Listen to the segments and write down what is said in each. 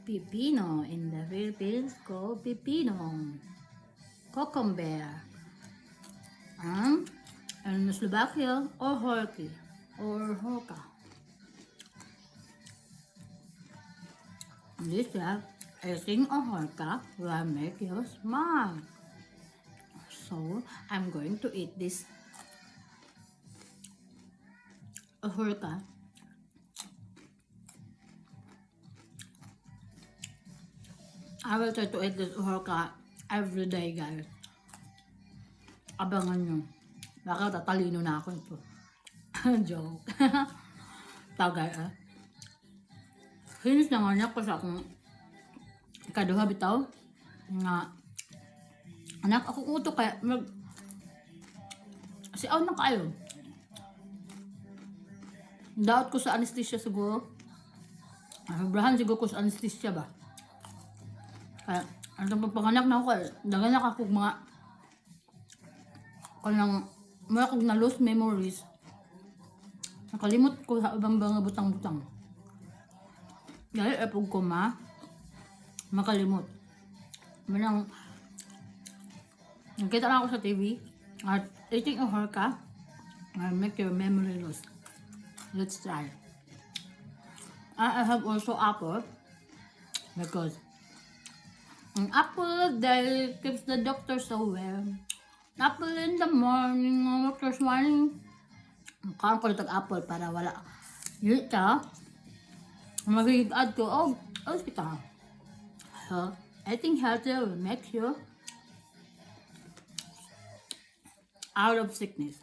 Pipino in the Philippines called pipino. Cucumber. And in Slovakia, or horky, or horka. This eating a horka will make you smile. So, I'm going to eat this horka. I will try to eat this horka every day, guys. Abangan nyo. Baka tatalino na ako ito. Joke. Tagay Hinis na nga niya ko sa akong ikaduha bitaw. Nga, anak, ako uto kaya, si aw na kayo. Daot ko sa anesthesia siguro. Sobrahan siguro ko sa anesthesia ba. Kaya, ang pagpanganak na ako, daganak ako mga kanang mura kong na-lose memories. Nakalimot ko sa ibang mga butang-butang. Dahil epog ko makalimot. Manang, nakita lang ako sa TV, at eating a horka will make your memory loss. Let's try. I have also apple, because an apple day keeps the doctor so well. Apple in the morning, doctor's morning. Karon ko nitag apple para wala. Yun ka. Mag-add ko, hospital. So, eating healthy will make you out of sickness.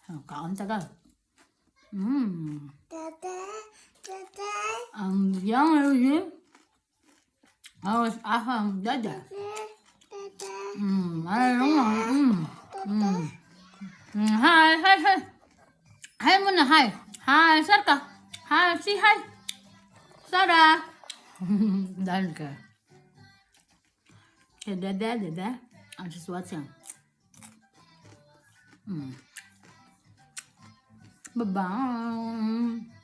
So, kaon tagal. Young already. I was dada. I don't know. Hi. Hi muna, hi. Hi, Sarka. Hi, say hi. Sarah. Danke. Okay, dada. I'm just watching. Bye-bye.